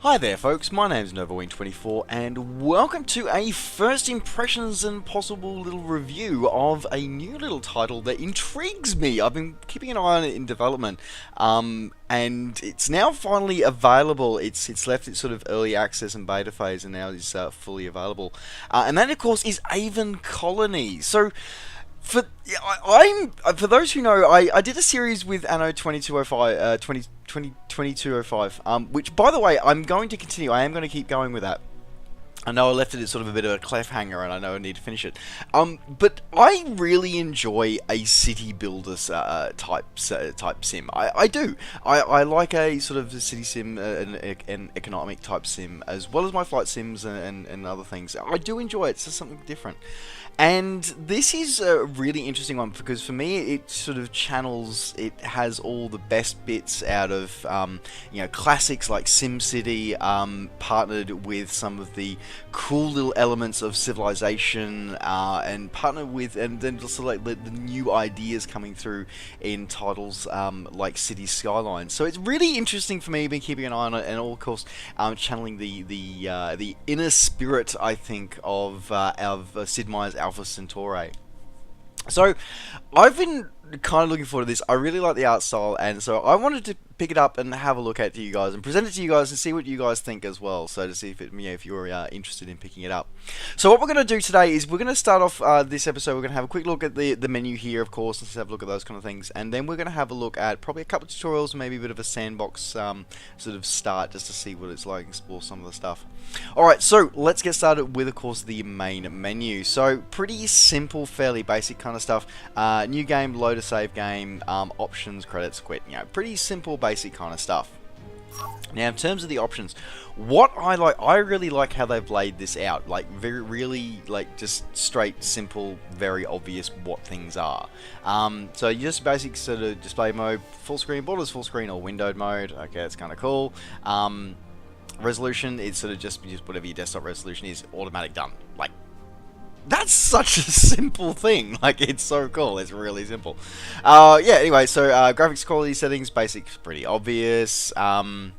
Hi there folks, my name's NovaWing24 and welcome to a first impressions and possible little review of a new little title that intrigues me. I've been keeping an eye on it in development and it's now finally available. It's left its sort of early access and beta phase and now is fully available. And that of course is Aven Colony. So for those who know, I did a series with Anno 2205, 2205, which, by the way, I'm going to continue. I am going to keep going with that. I know I left it as sort of a bit of a cliffhanger, and I know I need to finish it. But I really enjoy a city builder type sim. I do. I like a sort of a city sim, an economic type sim, as well as my flight sims and other things. I do enjoy it. It's just something different. And this is a really interesting one because for me it sort of channels, it has all the best bits out of classics like SimCity, partnered with some of the cool little elements of Civilization, and partnered with, and then also like the new ideas coming through in titles like City Skylines. So it's really interesting for me. I've been keeping an eye on it, and of course channeling the inner spirit, I think, of Sid Meier's Alpha Centauri. So I've been kind of looking forward to this. I really like the art style, and so I wanted to pick it up and have a look at it to you guys and present it to you guys and see what you guys think as well. So to see if you're interested in picking it up. So what we're going to do today is we're going to start off this episode. We're going to have a quick look at the menu here, of course, and have a look at those kind of things, and then we're going to have a look at probably a couple of tutorials, maybe a bit of a sandbox sort of start, just to see what it's like, explore some of the stuff. Alright, so let's get started with, of course, the main menu. So pretty simple, fairly basic kind of stuff. New game, load a save game, options, credits, quit. Pretty simple, basic kind of stuff. Now, in terms of the options, what I really like how they've laid this out. Like, really, like, just straight, simple, very obvious what things are. So you just basic sort of display mode, full screen, borders, full screen, or windowed mode. Okay, that's kind of cool. Resolution, it's sort of just whatever your desktop resolution is, automatic done. Like, that's such a simple thing. Like, it's so cool. It's really simple. Yeah, anyway, so graphics quality settings, basic, pretty obvious. Audio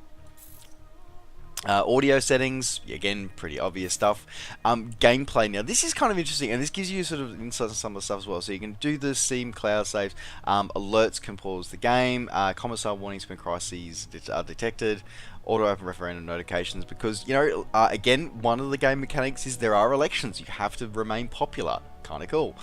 settings, again, pretty obvious stuff. Gameplay, now this is kind of interesting, and this gives you sort of insights on some of the stuff as well. So you can do the Steam cloud saves, alerts can pause the game, commissar warnings when crises are detected, auto open referendum notifications, because again, one of the game mechanics is there are elections. You have to remain popular. Kind of cool.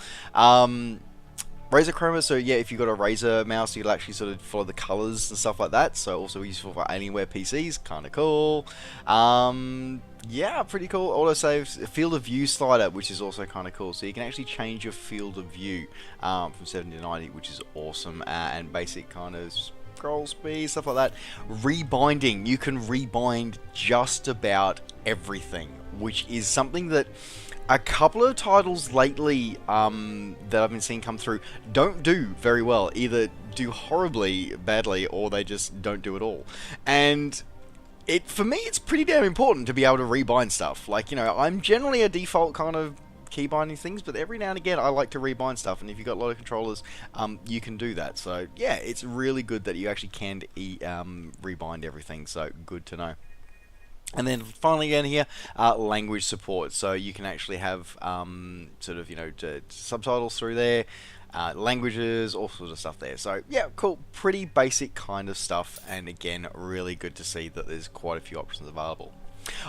Razer chroma, so yeah, if you've got a Razer mouse, you'll actually sort of follow the colors and stuff like that. So also useful for Alienware PCs. Kind of cool. Yeah, pretty cool. Autosave, field of view slider, which is also kind of cool. So you can actually change your field of view from 70 to 90, which is awesome. And basic kind of scroll speed, stuff like that. Rebinding, you can rebind just about everything, which is something that a couple of titles lately that I've been seeing come through don't do very well. Either do horribly badly, or they just don't do it all. And for me, it's pretty damn important to be able to rebind stuff. Like, I'm generally a default kind of key binding things, but every now and again I like to rebind stuff, and if you've got a lot of controllers, you can do that. So yeah, it's really good that you actually can rebind everything, so good to know. And then finally again here, language support, so you can actually have sort of subtitles through there, languages, all sorts of stuff there. So yeah, cool, pretty basic kind of stuff, and again, really good to see that there's quite a few options available.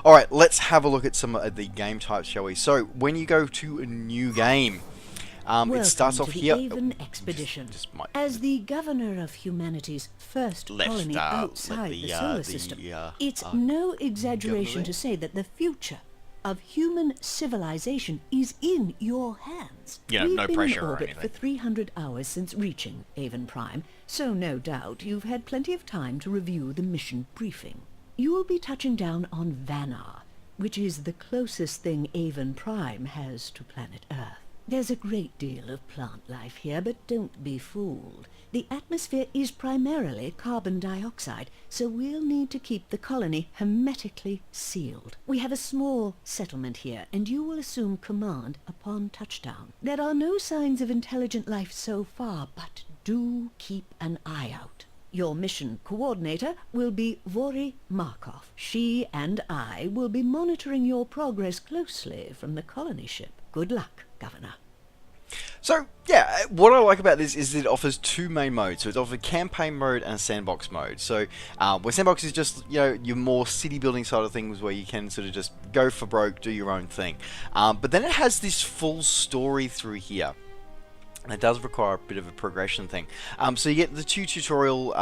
Alright, let's have a look at some of the game types, shall we? So when you go to a new game, it starts off here. Aven Expedition. As the governor of humanity's first colony outside the solar system, it's no exaggeration to say that the future of human civilization is in your hands. Yeah, no pressure or anything. We've been in orbit for 300 hours since reaching Aven Prime, so no doubt you've had plenty of time to review the mission briefing. You will be touching down on Vanar, which is the closest thing Aven Prime has to planet Earth. There's a great deal of plant life here, but don't be fooled. The atmosphere is primarily carbon dioxide, so we'll need to keep the colony hermetically sealed. We have a small settlement here, and you will assume command upon touchdown. There are no signs of intelligent life so far, but do keep an eye out. Your mission coordinator will be Vori Markov. She and I will be monitoring your progress closely from the colony ship. Good luck, Governor. So, yeah, what I like about this is that it offers two main modes. So it offers a campaign mode and a sandbox mode. So, where sandbox is just, you know, your more city building side of things where you can sort of just go for broke, do your own thing. But then it has this full story through here. And it does require a bit of a progression thing. So you get the two tutorial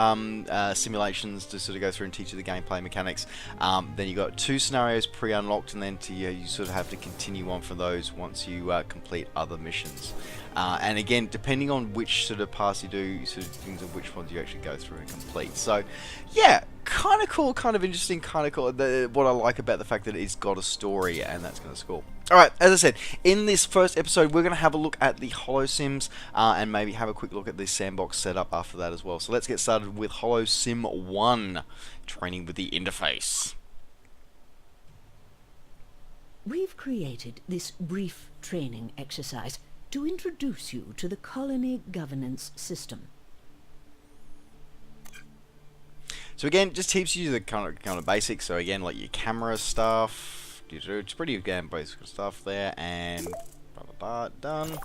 simulations to sort of go through and teach you the gameplay mechanics. Then you got two scenarios pre-unlocked, and then you sort of have to continue on for those once you complete other missions. And again, depending on which sort of pass you do, you sort of things of which ones you actually go through and complete. So, yeah, kind of cool, kind of interesting, kind of cool. What I like about the fact that it's got a story, and that's going to score. Alright, as I said, in this first episode, we're going to have a look at the HoloSims, and maybe have a quick look at the sandbox setup after that as well. So let's get started with HoloSim 1, training with the interface. We've created this brief training exercise to introduce you to the colony governance system. So again, just teaches you the kind of basics. So again, like your camera stuff. It's pretty again basic stuff there, and done.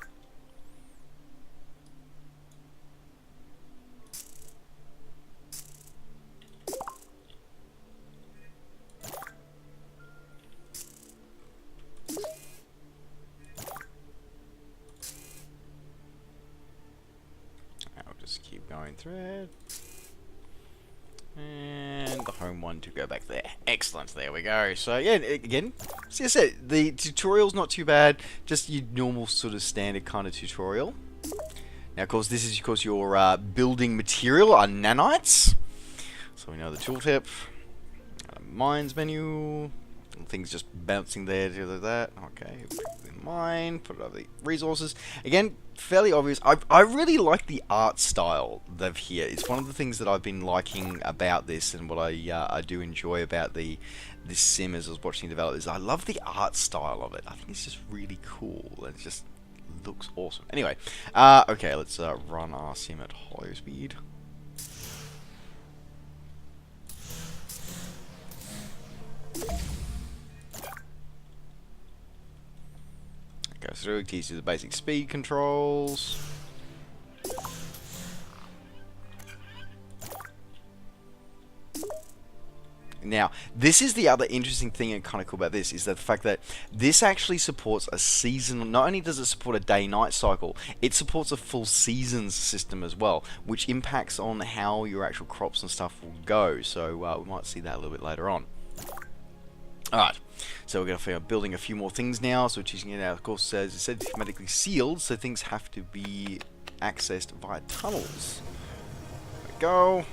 I'll just keep going through it. And the home one to go back there. Excellent, there we go. So yeah, again, as I said, the tutorial's not too bad. Just your normal sort of standard kind of tutorial. Now, of course, this is your building material are nanites. So we know the tooltip, mines menu, things just bouncing there to that. Okay, mine, put it over the resources. Again, fairly obvious. I really like the art style they've here. It's one of the things that I've been liking about this, and what I do enjoy about this sim as I was watching it develop is I love the art style of it. I think it's just really cool, and it just looks awesome. Anyway, okay, let's run our sim at high speed. Go through, teaches you the basic speed controls. Now, this is the other interesting thing and kind of cool about this, is that the fact that this actually supports a season. Not only does it support a day-night cycle, it supports a full seasons system as well, which impacts on how your actual crops and stuff will go. So we might see that a little bit later on. Alright, so we're going to building a few more things now. So we're choosing it out, of course, as it said, hermetically sealed, so things have to be accessed via tunnels. There we go.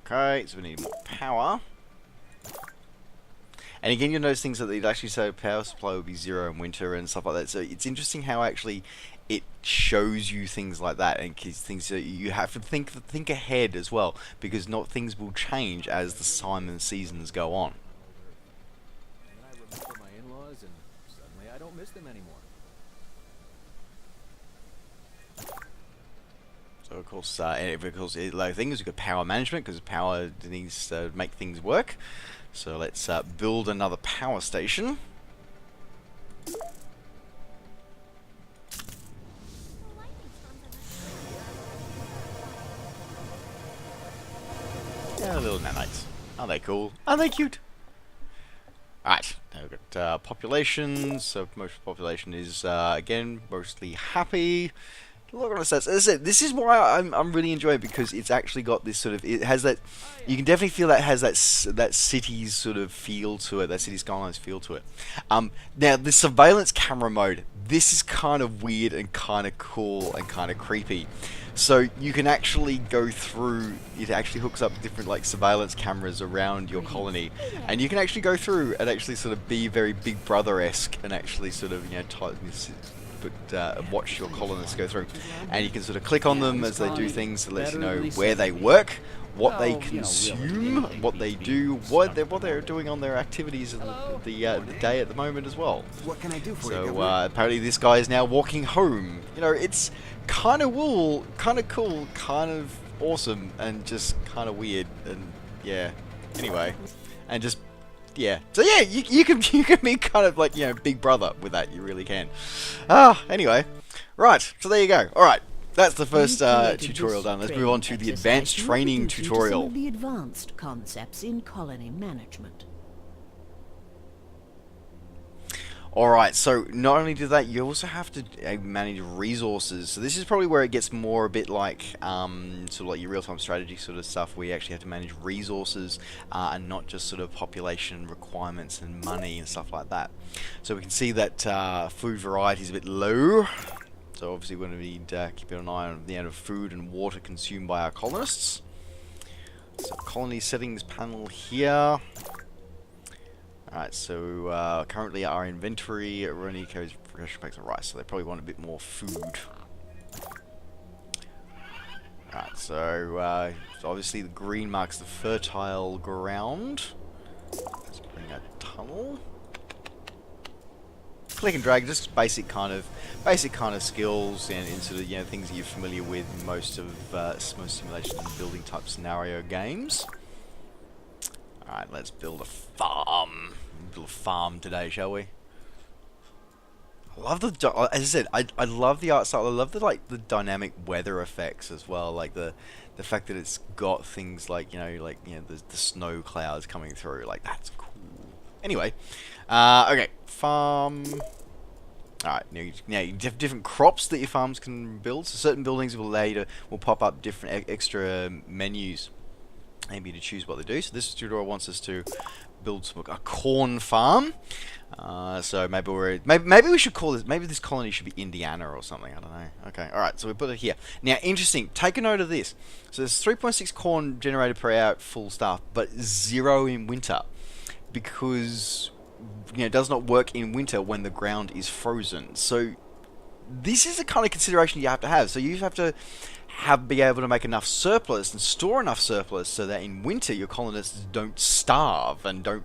Okay, so we need more power. And again, you'll notice things that they'd actually say power supply will be 0 in winter and stuff like that. So it's interesting how actually it shows you things like that, and things that you have to think ahead as well, because not things will change as the time and seasons go on. And I remember my in-laws, and suddenly I don't miss them anymore. So of course, like things we've got power management, because power needs to make things work. So let's build another power station. Yeah, little nanites. Are they cool? Are they cute? Alright, now we've got population. So most population is, again, mostly happy. Look at the stats. As I said, this is why I'm really enjoying it, because it's actually got this sort of, it has that, you can definitely feel that it has that city's sort of feel to it, that city skylines feel to it. Now the surveillance camera mode, this is kind of weird and kind of cool and kind of creepy. So you can actually go through, it actually hooks up different like surveillance cameras around your colony, and you can actually go through and actually sort of be very Big Brother-esque and actually sort of, you know, watch your colonists go through, and you can sort of click on them as they do things to let you know where they work, what they Oh, you know, consume, really what they do, what they're doing on their activities in the day at the moment as well. What can I do for you, So Governor? apparently this guy is now walking home. You know, it's kind of kind of cool, kind of awesome, and just kind of weird. And yeah, anyway, and just yeah. So yeah, you can be kind of like, you know, Big Brother with that. You really can. Anyway, right. So there you go. All right. That's the first tutorial done. Let's move on to the advanced training tutorial. Some of the advanced concepts in colony management. Alright, so not only do that, you also have to manage resources. So this is probably where it gets more a bit like sort of like your real-time strategy sort of stuff, where you actually have to manage resources and not just sort of population requirements and money and stuff like that. So we can see that food variety is a bit low. So obviously we're going to need keeping an eye on the amount of food and water consumed by our colonists. So colony settings panel here. Alright, so currently our inventory only carries fresh packs of rice, so they probably want a bit more food. Alright, so obviously the green marks the fertile ground. Let's bring a tunnel. Click and drag, just basic kind of skills and sort of, you know, things that you're familiar with in most simulation and building type scenario games. Alright, let's build a farm. Build a farm today, shall we? I love the, as I said, I love the art style. I love the the dynamic weather effects as well. Like the fact that it's got things like the snow clouds coming through. Like, that's cool. Anyway, okay, farm. Alright, now you have different crops that your farms can build. So certain buildings will pop up different extra menus, maybe to choose what they do. So this tutorial wants us to build a corn farm. So maybe we should call this, maybe this colony should be Indiana or something. I don't know. Okay, all right. So we put it here. Now, interesting. Take a note of this. So there's 3.6 corn generated per hour at full staff, but 0 in winter, because it does not work in winter when the ground is frozen. So this is the kind of consideration you have to have. So you have to be able to make enough surplus and store enough surplus so that in winter your colonists don't starve and don't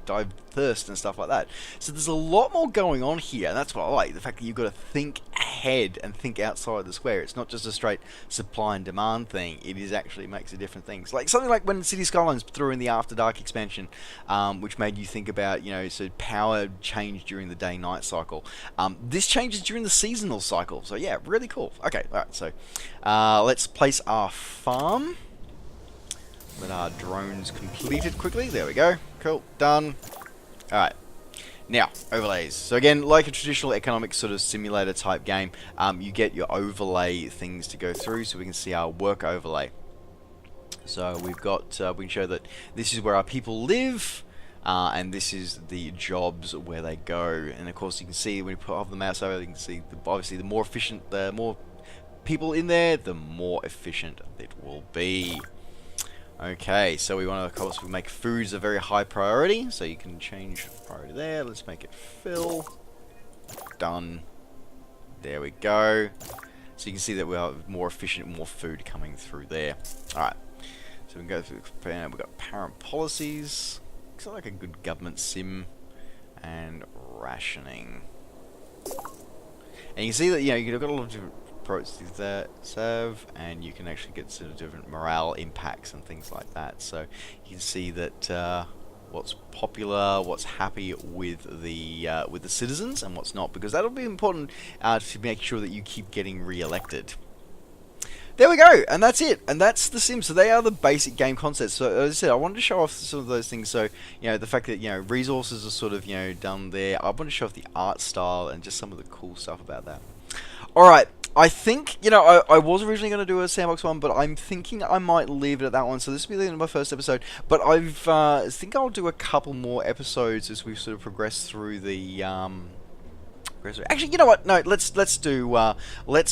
die of thirst and stuff like that. So there's a lot more going on here, and that's what I like, the fact that you've got to think ahead and think outside the square. It's not just a straight supply and demand thing. It is actually makes a different things. Like something like when City Skylines threw in the After Dark expansion, which made you think about, so power change during the day-night cycle. This changes during the seasonal cycle. So yeah, really cool. Okay, alright, so let's place our farm. Let our drones complete it quickly. There we go. Cool. Done. Alright. Now, overlays. So again, like a traditional economic sort of simulator type game, you get your overlay things to go through. So we can see our work overlay. So we've got, we can show that this is where our people live, and this is the jobs where they go. And of course you can see when you put off the mouse over, you can see obviously the more efficient, the more people in there, the more efficient it will be. Okay, so we want to, of course, we make foods a very high priority, so you can change priority there. Let's make it fill. Done. There we go. So you can see that we are more efficient, more food coming through there. Alright, so we can go through, we've got parent policies. Looks like a good government sim. And rationing. And you can see that, you've got a lot of different approaches that serve, and you can actually get sort of different morale impacts and things like that. So you can see that what's popular, what's happy with the citizens, and what's not, because that'll be important to make sure that you keep getting re-elected. There we go, and that's it, and that's the Sims. So they are the basic game concepts. So as I said, I wanted to show off some of those things. So the fact that resources are sort of done there. I want to show off the art style and just some of the cool stuff about that. All right. I think, I was originally going to do a sandbox one, but I'm thinking I might leave it at that one. So this will be the end of my first episode. But I think I'll do a couple more episodes as we sort of progress through the. Actually, you know what? No, let's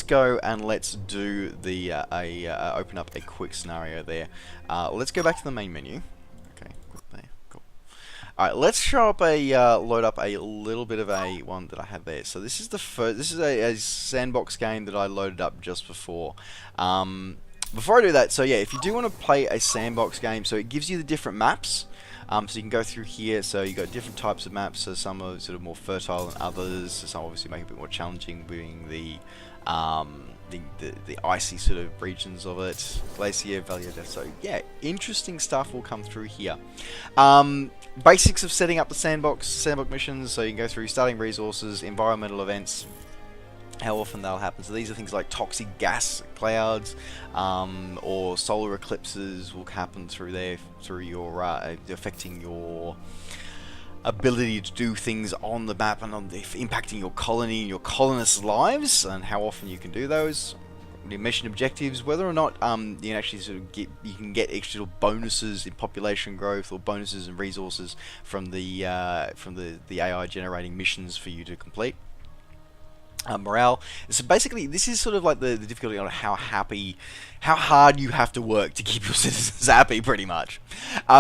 go and let's do the open up a quick scenario there. Let's go back to the main menu. Okay, there, cool. All right, let's show up load up a little bit of a one that I have there. So this is the first. This is a sandbox game that I loaded up just before. before I do that, so yeah, if you do want to play a sandbox game, so it gives you the different maps. So you can go through here, so you got different types of maps, so some are sort of more fertile than others, so some obviously make it a bit more challenging, being the icy sort of regions of it, Glacier, Valley of Death. So yeah, interesting stuff will come through here. Basics of setting up the sandbox missions, so you can go through starting resources, environmental events, how often they'll happen. So these are things like toxic gas clouds, or solar eclipses will happen through there, through your affecting your ability to do things on the map and impacting your colony and your colonists' lives, and how often you can do those. The mission objectives, whether or not you can actually sort of get extra little bonuses in population growth or bonuses in resources from the AI generating missions for you to complete. Morale. So basically, this is sort of like the difficulty on how hard you have to work to keep your citizens happy, pretty much.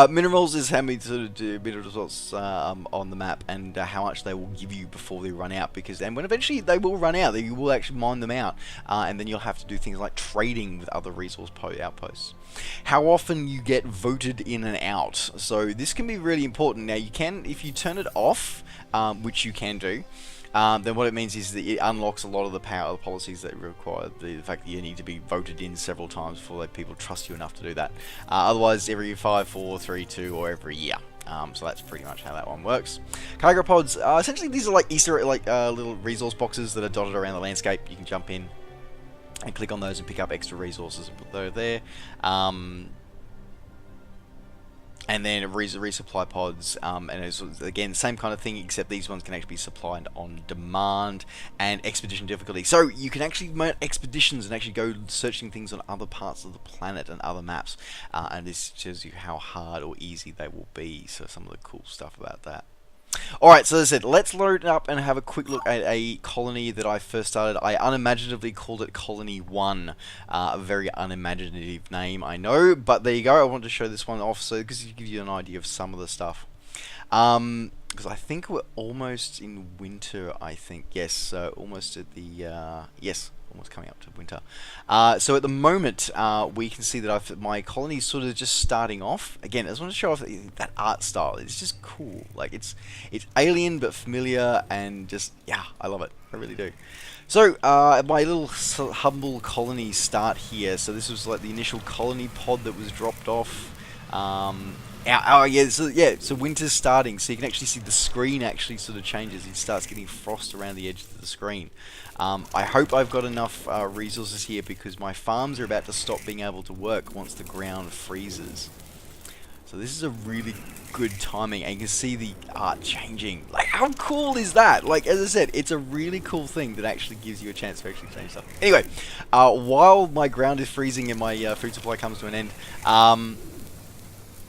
Minerals is how many sort of do mineral results on the map, and how much they will give you before they run out. And when eventually they will run out, you will actually mine them out, and then you'll have to do things like trading with other resource outposts. How often you get voted in and out. So this can be really important. Now you can, if you turn it off, which you can do. Then what it means is that it unlocks a lot of the power of the policies that require the fact that you need to be voted in several times before people trust you enough to do that. Otherwise, every 5, 4, 3, 2, or every year. So that's pretty much how that one works. Cargo pods. Essentially, these are like little resource boxes that are dotted around the landscape. You can jump in and click on those and pick up extra resources and put those there. And then resupply pods, and it's again same kind of thing, except these ones can actually be supplied on demand, and expedition difficulty. So you can actually make expeditions and actually go searching things on other parts of the planet and other maps, and this shows you how hard or easy they will be. So some of the cool stuff about that. Alright, so as I said, let's load it up and have a quick look at a colony that I first started. I unimaginatively called it Colony 1. A very unimaginative name, I know, but there you go. I wanted to show this one off so because it gives you an idea of some of the stuff. Because I think we're almost in winter, I think. Yes, almost at the... yes. Almost coming up to winter. So at the moment, we can see that my colony is sort of just starting off. Again, I just want to show off that art style. It's just cool. Like it's alien but familiar, and just yeah, I love it. I really do. So my little humble colony start here. So this was like the initial colony pod that was dropped off. So winter's starting, so you can actually see the screen actually sort of changes. It starts getting frost around the edge of the screen. I hope I've got enough resources here, because my farms are about to stop being able to work once the ground freezes. So this is a really good timing, and you can see the art changing. Like, how cool is that? Like, as I said, it's a really cool thing that actually gives you a chance to actually change stuff. Anyway, while my ground is freezing and my food supply comes to an end,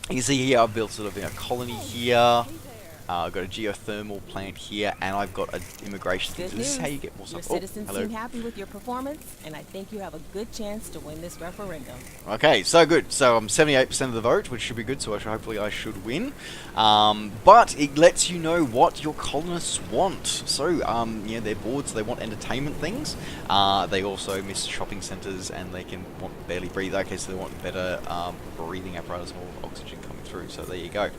you can see here I've built sort of a colony here. I've got a geothermal plant here, and I've got an immigration thing. So this is how you get more stuff. Your citizens seem happy with your performance, and I think you have a good chance to win this referendum. Okay, so good. So I'm 78% of the vote, which should be good. So hopefully I should win. But it lets you know what your colonists want. So yeah, they're bored, so they want entertainment things. They also miss shopping centres, and they can want barely breathe. Okay, so they want better breathing apparatus, more oxygen coming through. So there you go.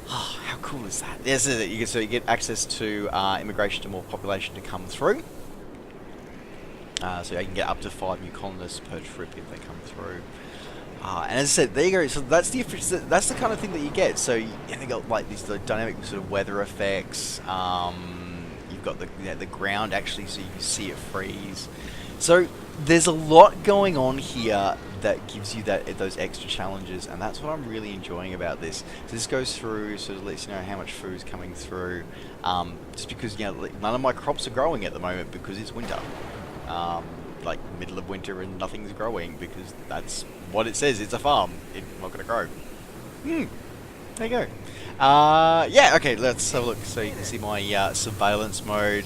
Oh, how cool is that? Yes, so you get access to immigration to more population to come through. So you can get up to 5 new colonists per trip if they come through. And as I said, there you go. So that's the kind of thing that you get. So you've got like these dynamic sort of weather effects. You've got the ground actually, so you can see it freeze. So there's a lot going on here that gives you those extra challenges, and that's what I'm really enjoying about this. So this goes through, sort of lets you know how much food is coming through, just because none of my crops are growing at the moment because it's winter, like middle of winter, and nothing's growing because that's what it says. It's a farm. It's not going to grow. There you go. Yeah. Okay. Let's have a look. So you can see my surveillance mode.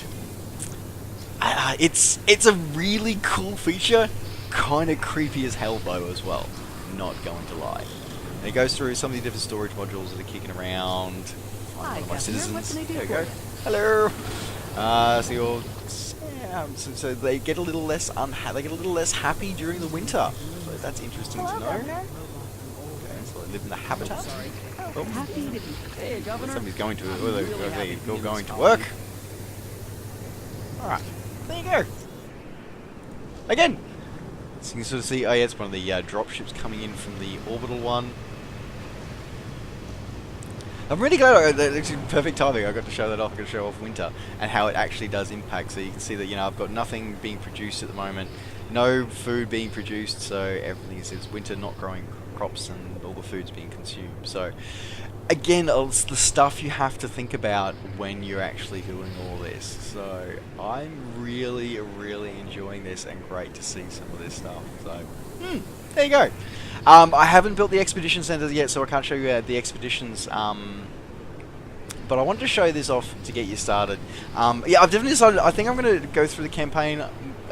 It's a really cool feature. Kind of creepy as hell though as well, not going to lie. And it goes through some of the different storage modules that are kicking around. Find one of my citizens. There we go. Hello. So your So they get a little less they get a little less happy during the winter. So that's interesting to know. Okay, so they live in the habitat. Oh, Hey, Governor. somebody's going to they're going to work. All right, there you go. Again, so you can sort of see. Oh yeah, it's one of the drop ships coming in from the orbital one. I'm really glad it's perfect timing. I got to show that off. I got to show off winter and how it actually does impact. So you can see that I've got nothing being produced at the moment, no food being produced. So everything is winter, not growing crops, and all the food's being consumed. So again, it's the stuff you have to think about when you're actually doing all this. So I'm really enjoying this, and great to see some of this stuff. So there you go. I haven't built the expedition centers yet, so I can't show you the expeditions. But I wanted to show this off to get you started. Yeah, I've definitely decided. I think I'm going to go through the campaign.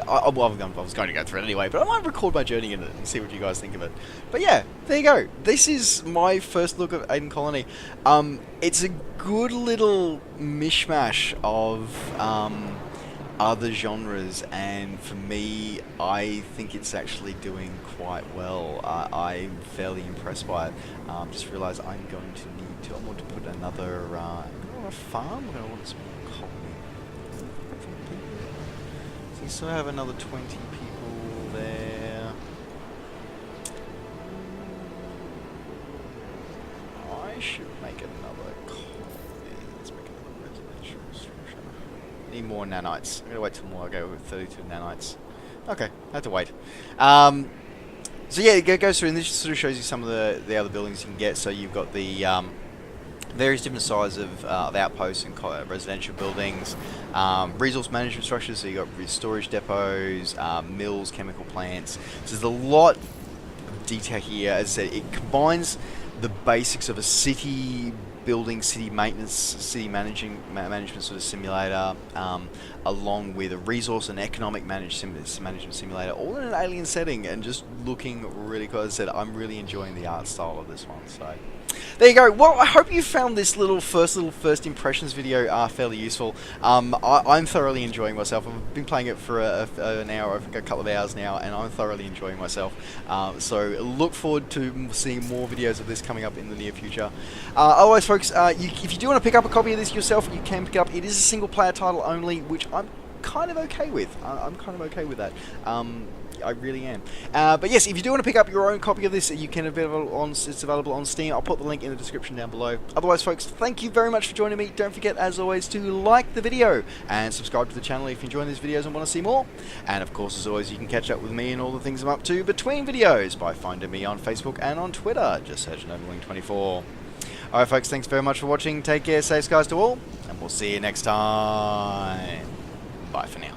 I was going to go through it anyway, but I might record my journey in it and see what you guys think of it. But yeah, there you go. This is my first look at Aven Colony. It's a good little mishmash of other genres, and for me, I think it's actually doing quite well. I'm fairly impressed by it. Just realised I'm going to need to. I want to put another. I'm going to want a farm. I'm going to want a small colony. So you still have another 20 people there. I should make another colony. Let's make another residential structure. Need more nanites. I'm going to wait till more. I go with 32 nanites. Okay, I have to wait. So yeah, it goes through, and this sort of shows you some of the other buildings you can get. So you've got the various different sizes of outposts and residential buildings, resource management structures. So you've got storage depots, mills, chemical plants. So there's a lot of detail here. As I said, it combines the basics of a city building, city maintenance, city management sort of simulator, along with a resource and economic management simulator, all in an alien setting, and just looking really cool. As I said, I'm really enjoying the art style of this one. So there you go. Well, I hope you found this little first impressions video fairly useful. I'm thoroughly enjoying myself. I've been playing it for an hour, I think a couple of hours now, and I'm thoroughly enjoying myself. So look forward to seeing more videos of this coming up in the near future. Otherwise, folks, if you do want to pick up a copy of this yourself, you can pick it up. It is a single player title only, which I'm kind of okay with. I'm kind of okay with that. I really am. But yes, if you do want to pick up your own copy of this, you can it's available on Steam. I'll put the link in the description down below. Otherwise, folks, thank you very much for joining me. Don't forget, as always, to like the video and subscribe to the channel if you're enjoying these videos and want to see more. And of course, as always, you can catch up with me and all the things I'm up to between videos by finding me on Facebook and on Twitter. Just search NovaWing24. Alright, folks, thanks very much for watching. Take care, safe skies to all, and we'll see you next time. Bye for now.